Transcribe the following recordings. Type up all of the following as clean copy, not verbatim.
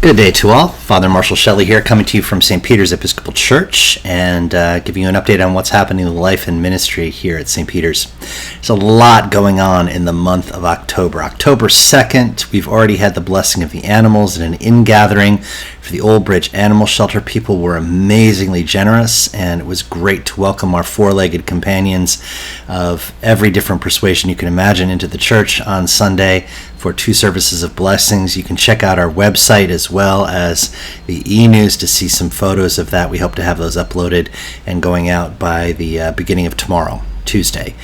Good day to all. Father Marshall Shelley here, coming to you from St. Peter's Episcopal Church and giving you an update on what's happening in life and ministry here at St. Peter's. There's a lot going on in the month of October. October 2nd, we've already had the blessing of the animals and an in-gathering for the Old Bridge Animal Shelter. People were amazingly generous, and it was great to welcome our four-legged companions of every different persuasion you can imagine into the church on Sunday for 2 services of blessings. You can check out our website as well as the e-news to see some photos of that. We hope to have those uploaded and going out by the beginning of tomorrow, Tuesday.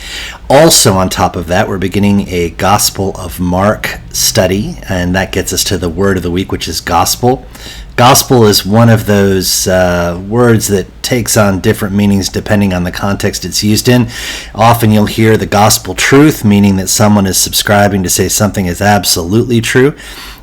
Also on top of that, we're beginning a Gospel of Mark study, and that gets us to the word of the week, which is gospel. Gospel is one of those words that takes on different meanings depending on the context it's used in. Often you'll hear the gospel truth, meaning that someone is subscribing to say something is absolutely true.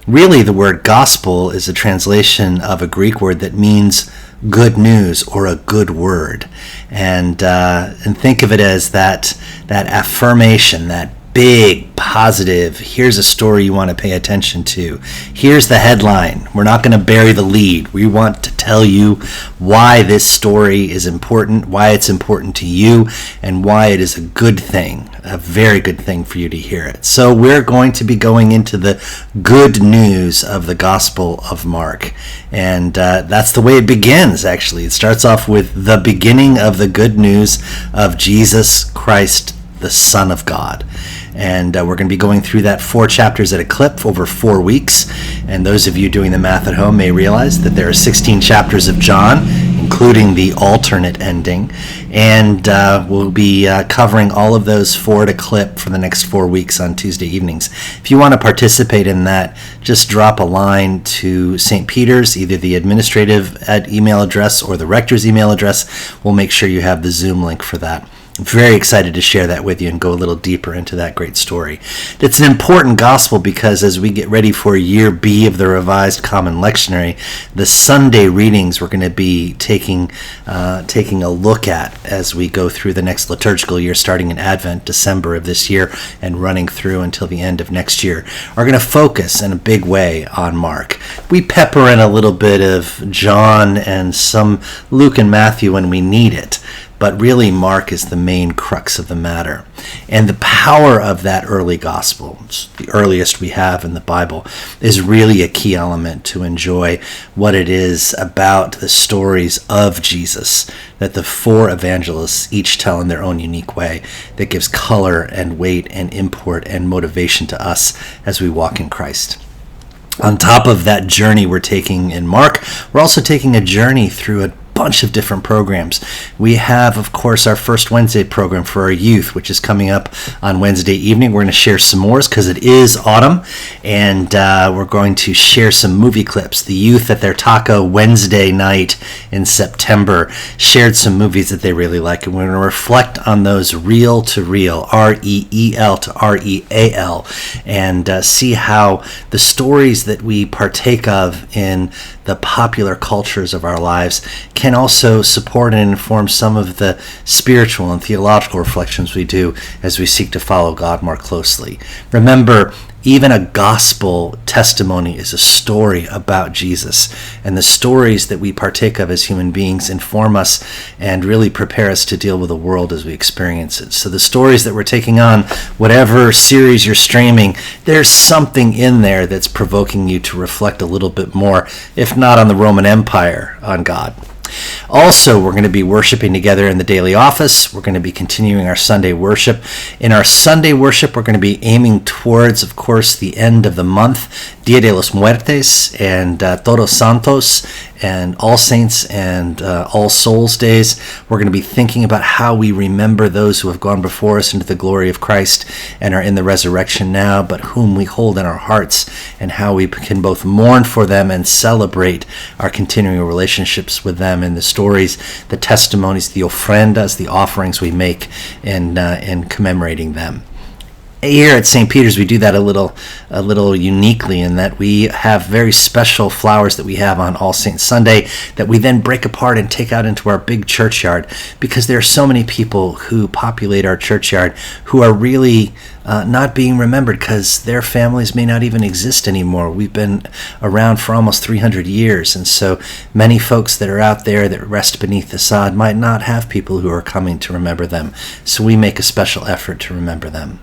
Really, the word gospel is a translation of a Greek word that means good news or a good word. And think of it as that affirmation, that big, positive, here's a story you want to pay attention to. Here's the headline. We're not going to bury the lead. We want to tell you why this story is important, why it's important to you, and why it is a good thing, a very good thing for you to hear it. So we're going to be going into the good news of the Gospel of Mark. And that's the way it begins, actually. It starts off with the beginning of the good news of Jesus Christ, the Son of God. And we're going to be going through that 4 chapters at a clip over 4 weeks. And those of you doing the math at home may realize that there are 16 chapters of John, including the alternate ending. And we'll be covering all of those 4 at a clip for the next 4 weeks on Tuesday evenings. If you want to participate in that, just drop a line to St. Peter's, either the administrative email address or the rector's email address. We'll make sure you have the Zoom link for that. I'm very excited to share that with you and go a little deeper into that great story. It's an important gospel because as we get ready for year B of the Revised Common Lectionary, the Sunday readings we're going to be taking a look at as we go through the next liturgical year, starting in Advent, December of this year, and running through until the end of next year, are going to focus in a big way on Mark. We pepper in a little bit of John and some Luke and Matthew when we need it. But really, Mark is the main crux of the matter. And the power of that early gospel, the earliest we have in the Bible, is really a key element to enjoy what it is about the stories of Jesus that the 4 evangelists each tell in their own unique way that gives color and weight and import and motivation to us as we walk in Christ. On top of that journey we're taking in Mark, we're also taking a journey through a bunch of different programs. We have, of course, our First Wednesday program for our youth, which is coming up on Wednesday evening. We're going to share some more because it is autumn, and we're going to share some movie clips. The youth at their Taco Wednesday night in September shared some movies that they really like, and we're going to reflect on those reel to reel, R-E-E-L to R-E-A-L, and see how the stories that we partake of in the popular cultures of our lives can also support and inform some of the spiritual and theological reflections we do as we seek to follow God more closely. Remember, even a gospel testimony is a story about Jesus, and the stories that we partake of as human beings inform us and really prepare us to deal with the world as we experience it. So the stories that we're taking on, whatever series you're streaming, there's something in there that's provoking you to reflect a little bit more, if not on the Roman Empire, on God. Also, we're going to be worshiping together in the daily office. We're going to be continuing our Sunday worship. In our Sunday worship, we're going to be aiming towards, of course, the end of the month, Dia de los Muertes and Todos Santos and All Saints and All Souls Days. We're going to be thinking about how we remember those who have gone before us into the glory of Christ and are in the resurrection now, but whom we hold in our hearts, and how we can both mourn for them and celebrate our continuing relationships with them in the stories, the testimonies, the ofrendas, the offerings we make in commemorating them. Here at St. Peter's, we do that a little uniquely in that we have very special flowers that we have on All Saints Sunday that we then break apart and take out into our big churchyard, because there are so many people who populate our churchyard who are really not being remembered because their families may not even exist anymore. We've been around for almost 300 years, and so many folks that are out there that rest beneath the sod might not have people who are coming to remember them. So we make a special effort to remember them.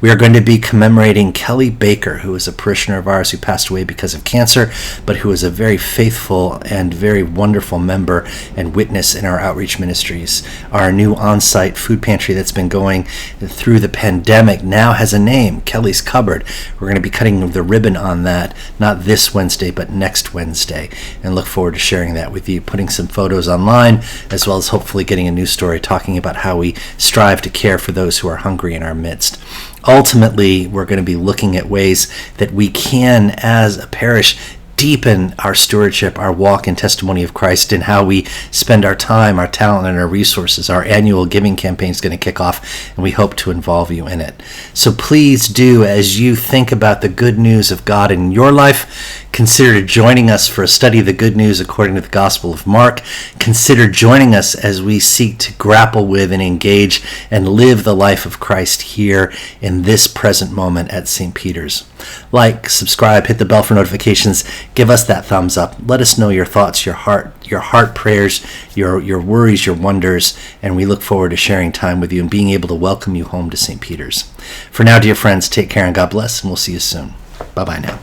We are going to be commemorating Kelly Baker, who is a parishioner of ours who passed away because of cancer, but who is a very faithful and very wonderful member and witness in our outreach ministries. Our new on-site food pantry that's been going through the pandemic now has a name, Kelly's Cupboard. We're going to be cutting the ribbon on that, not this Wednesday, but next Wednesday, and look forward to sharing that with you, putting some photos online, as well as hopefully getting a news story talking about how we strive to care for those who are hungry in our midst. Ultimately, we're going to be looking at ways that we can, as a parish, deepen our stewardship, our walk in testimony of Christ, and how we spend our time, our talent, and our resources. Our annual giving campaign is going to kick off, and we hope to involve you in it. So please do, as you think about the good news of God in your life, consider joining us for a study of the good news according to the Gospel of Mark. Consider joining us as we seek to grapple with and engage and live the life of Christ here in this present moment at St. Peter's. Like, subscribe, hit the bell for notifications, give us that thumbs up. Let us know your thoughts, your heart prayers, your worries, your wonders, and we look forward to sharing time with you and being able to welcome you home to St. Peter's. For now, dear friends, take care and God bless, and we'll see you soon. Bye-bye now.